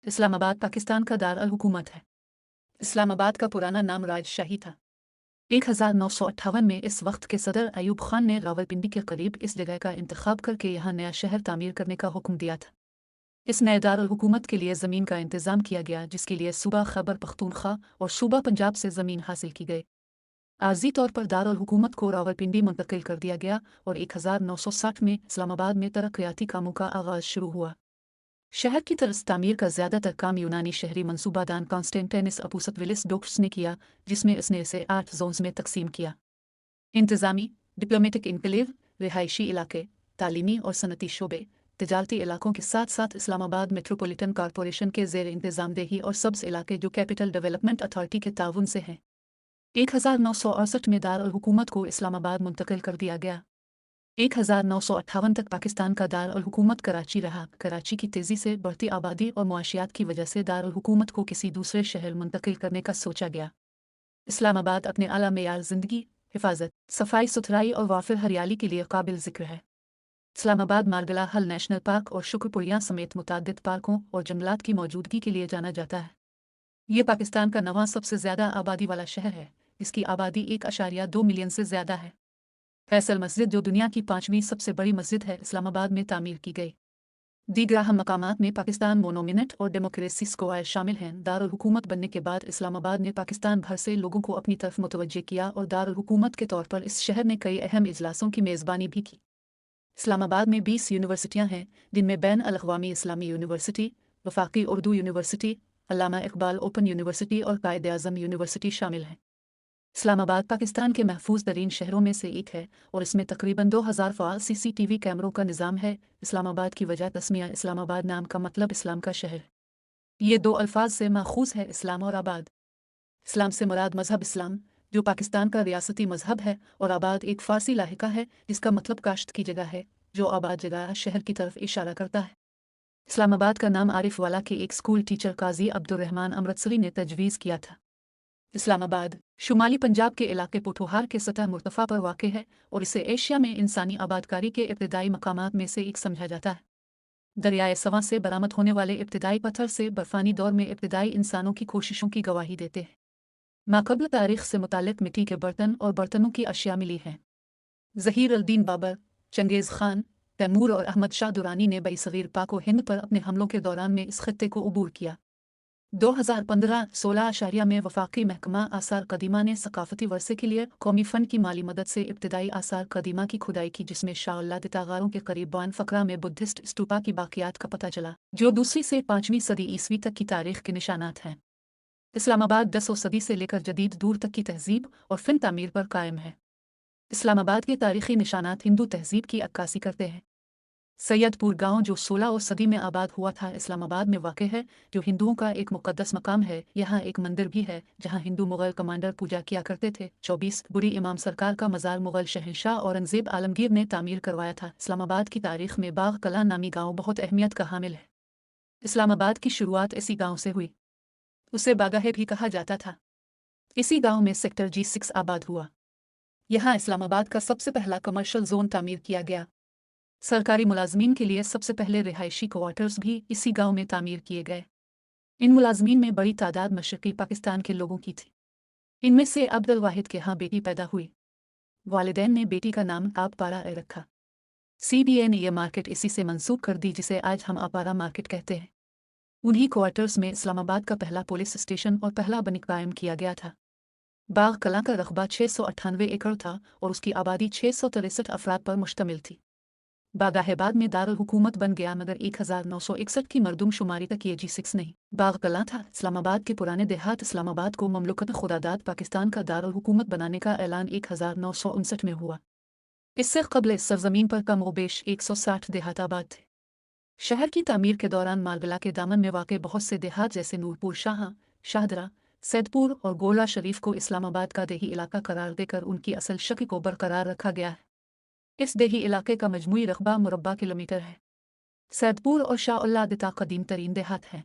इस्लामाबाद पाकिस्तान का दार अल हुकूमत है। इस्लामाबाद का पुराना नाम राजशाही था। 1958 में इस वक्त के सदर अयूब खान ने रावलपिंडी के करीब इस जगह का इंतखाब करके यहाँ नया शहर तामीर करने का हुक्म दिया था। इस नए दार अल हुकूमत के लिए ज़मीन का इंतज़ाम किया गया, जिसके लिए सूबा खैबर पख्तूनख्वा और सूबा पंजाब से ज़मीन हासिल की गई। आर्जी तौर पर दार अल हुकूमत को रावलपिंडी मुंतकिल कर दिया गया और 1960 में इस्लामाबाद में तरक्याती कामों का आगाज़ शुरू हुआ। शहर की तर्ज तामीर का ज़्यादातर काम यूनानी शहरी मनसूबादान कॉन्स्टेंटेनिस अपूसतविलिस डोक्स ने किया, जिसमें इसने इसे 8 जोन्स में तकसीम किया। इंतज़ामी, डिप्लोमेटिक इनक्लेव, रिहायशी इलाके, तालीमी और सनती शोबे, तिजारती इलाकों के साथ साथ इस्लामाबाद मेट्रोपॉलिटन कॉरपोरेशन के ज़ेर इंतज़ाम देही और सब्ज़ इलाके जो कैपिटल डेवलपमेंट अथॉरिटी के ताउन से हैं। 1968 में दार अल हुकूमत को इस्लामाबाद मुंतकिल कर दिया गया। 1958 तक पाकिस्तान का दार अल हुकूमत कराची रहा। कराची की तेज़ी से बढ़ती आबादी और मुआशियात की वजह से दार अल हुकूमत को किसी दूसरे शहर मुंतकिल करने का सोचा गया। इस्लामाबाद अपने आला मेयार ज़िंदगी, हिफाजत, सफाई सुथराई और वाफिर हरियाली के लिए काबिल ज़िक्र है। इस्लामाबाद मारगला हल नेशनल पार्क और शुक्रपुरिया समेत मुताद्दिद पार्कों और जंगलात की मौजूदगी के लिए जाना जाता है। ये पाकिस्तान का नवां सबसे ज़्यादा आबादी वाला शहर है। इसकी आबादी 1.2 मिलियन से ज़्यादा है। फैसल मस्जिद, जो दुनिया की 5वीं सबसे बड़ी मस्जिद है, इस्लामाबाद में तामीर की गई। दीगर अहम मकामात में पाकिस्तान मोनोमिनेट और डेमोक्रेसी स्क्वायर शामिल हैं। दारुल हुकूमत बनने के बाद इस्लामाबाद ने पाकिस्तान भर से लोगों को अपनी तरफ मुतवज्जे किया और दारुल हुकूमत के तौर पर इस शहर ने कई अहम इजलासों की मेज़बानी भी की। इस्लामाबाद में 20 यूनिवर्सिटियाँ हैं, जिनमें बैन अल-अक़वामी इस्लामी यूनिवर्सिटी, वफाकी उर्दू यूनिवर्सिटी, अल्लामा इकबाल ओपन यूनिवर्सिटी और कायद-ए-आज़म यूनिवर्सिटी शामिल हैं। इस्लामाबाद पाकिस्तान के महफूज तरीन शहरों में से एक है और इसमें तकरीबन 2000 फ़ाल CCTV कैमरों का निज़ाम है। इस्लामाबाद की वजह तस्मिया इस्लामाबाद नाम का मतलब इस्लाम का शहर। ये दो अल्फाज से माखूज है, इस्लाम और आबाद। इस्लाम से मुराद मज़हब इस्लाम, जो पाकिस्तान का रियासती मज़हब है, और आबाद एक फ़ारसी लाहिका है जिसका मतलब काश्त की जगह है, जो आबाद जगह शहर की तरफ इशारा करता है। इस्लामाबाद का नाम आरिफ वाला के एक स्कूल टीचर काजी अब्दुर्रहमान अमृतसरी ने तजवीज़ किया था। इस्लामाबाद शुमाली पंजाब के इलाके पोठोहार के सतह मुर्तफ़ा पर वाक़ है और इसे एशिया में इंसानी आबादकारी के इब्तिदाई मकामात में से एक समझा जाता है। दरियाए सवां से बरामद होने वाले इब्तिदाई पत्थर से बर्फ़ानी दौर में इब्तिदाई इंसानों की कोशिशों की गवाही देते हैं। माक़बल तारीख़ से मुताल्लिक़ मिट्टी के बर्तन और बर्तनों की अशिया मिली हैं। ज़हीर अल-दीन बाबर, चंगेज़ खान, तैमूर और अहमद शाह दुरानी ने बरसग़ीर पाक व हिंद पर अपने हमलों के दौरान में इस खित्ते को अबूर किया। 2015-16 में वफाकी महकमा आसार कदीमा ने सकाफती वर्से के लिए कौमी फ़ंड की माली मदद से इब्तिदाई आसार कदीमा की खुदाई की, जिसमें शाह तागारों के करीब बान फ़करा में बुद्धिस्ट स्तूपा की बाक़ियात का पता चला, जो 2वीं से 5वीं सदी ईस्वी तक की तारीख़ के निशानात हैं। इस्लामाबाद 10वीं सदी से लेकर जदीद दूर तक की तहज़ीब और फ़िन तामीर पर कायम है। इस्लामाबाद के तारीख़ी निशानात हिंदू तहज़ीब की अक्कासी करते हैं। सैयदपुर गांव, जो 16वीं सदी में आबाद हुआ था, इस्लामाबाद में वाक़ है, जो हिंदुओं का एक मुक़द्दस मकाम है। यहाँ एक मंदिर भी है जहाँ हिंदू मुग़ल कमांडर पूजा किया करते थे। 24 बुरी इमाम सरकार का मज़ार मुग़ल शहंशाह औरंगज़ेब आलमगीर ने तामीर करवाया था। इस्लामाबाद की तारीख़ में बाग़ कला नामी गाँव बहुत अहमियत का हामिल है। इस्लामाबाद की शुरुआत इसी गाँव से हुई। उसे बागाहे भी कहा जाता था। इसी गाँव में सेक्टर G6 आबाद हुआ। यहाँ इस्लामाबाद का सबसे पहला कमर्शियल जोन तामीर किया गया। सरकारी मुलाजमीन के लिए सबसे पहले रिहायशी क्वार्टर्स भी इसी गांव में तामीर किए गए। इन मुलाजमीन में बड़ी तादाद मशरक़ी पाकिस्तान के लोगों की थी। इनमें से अब्दुल वाहिद के यहाँ बेटी पैदा हुई। वालिदैन ने बेटी का नाम आपपारा रखा। CBA ने यह मार्केट इसी से मंसूब कर दी जिसे आज हम अपारा मार्केट कहते हैं। उन्हीं क्वार्टर्स में इस्लामाबाद का पहला पुलिस स्टेशन और पहला बनी कायम किया गया था। बाग कला का रकबा 698 एकड़ था और उसकी आबादी 663 अफराद पर मुश्तमिल थी। बागाहेबाद में दारुल हुकूमत बन गया, मगर 1961 की मरदूमशुमारी तक ये G6 नहीं, बाग कला था। इस्लामाबाद के पुराने देहात इस्लामाबाद को ममलकत खुदादाद पाकिस्तान का दारुल हुकूमत बनाने का ऐलान 1959 में हुआ। इससे क़ब्ल इस सरजमीन पर कम बेश 160 देहात आबाद थे। शहर की तामीर के दौरान मालगला के दामन में वाक़ बहुत से देहात जैसे नूरपुर शाह, शाहदरा, सैदपुर और गोला शरीफ को इस्लामाबाद का देही इलाका करार देकर उनकी असल शक्ल को बरकरार रखा गया है। इस देही इलाके का मजमूई रकबा मुरब्बा किलोमीटर है। सैदपुर और शाह-उल-आदिता कदीम तरीन देहात हैं।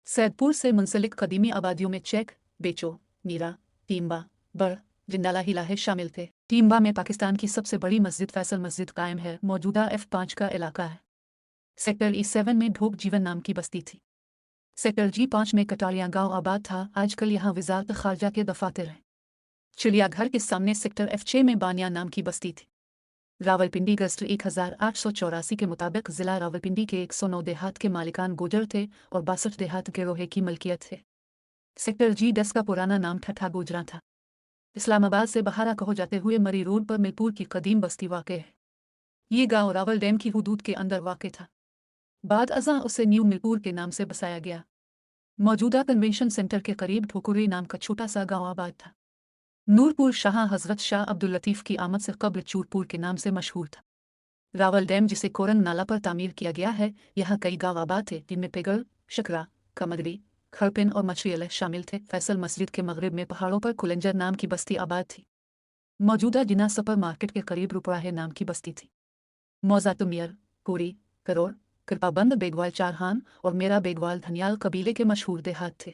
सैदपुर से मुंसलिक कदीमी आबादियों में चेक, बेचो, मीरा, टीम्बा, बड़, जिंदाला हिलाहे शामिल थे। टीम्बा में पाकिस्तान की सबसे बड़ी मस्जिद फैसल मस्जिद कायम है, मौजूदा F5 का इलाका है। सेक्टर E7 में ढोक जीवन नाम की बस्ती थी। सेक्टर G5 में कटारिया गांव आबाद था, आजकल यहाँ वजारत खारजा के दफातर हैं। चिड़ियाघर के सामने सेक्टर F6 में बानिया नाम की बस्ती थी। रावलपिंडी गस्ट 1884 के मुताबिक जिला रावलपिंडी के 109 देहात के मालिकान गुजर थे और 62 देहात गिरोह की मलकियत थे। सेक्टर G10 का पुराना नाम ठट्ठा गुजरा था। इस्लामाबाद से बहारा कहो जाते हुए मरी रोड पर मिलपुर की कदीम बस्ती वाक़ है। ये गांव रावल डैम की हुदूद के अंदर वाक़ था। बाद अज़ां उसे न्यू मिलपुर के नाम से बसाया गया। मौजूदा कन्वेंशन सेंटर के करीब ठोकुरी नाम का छोटा सा गांव आबाद था। नूरपुर शाह हज़रत शाह अब्दुल लतीफ़ की आमद से कब्ल चूरपुर के नाम से मशहूर था। रावल डैम जिसे कोरंग नाला पर तामीर किया गया है, यहाँ कई गांव आबाद थे जिनमें पेगल, शकरा, कमदरी, खरपिन और मछली शामिल थे। फैसल मस्जिद के मगरिब में पहाड़ों पर कुलंजर नाम की बस्ती आबाद थी। मौजूदा जिना सुपर मार्केट के करीब रुपराहे नाम की बस्ती थी। मौजा तुमियर, कोरी, करोड़, कृपाबंद बेगवाल चारहान और मेरा बेगवाल धनियाल कबीले के मशहूर देहात थे।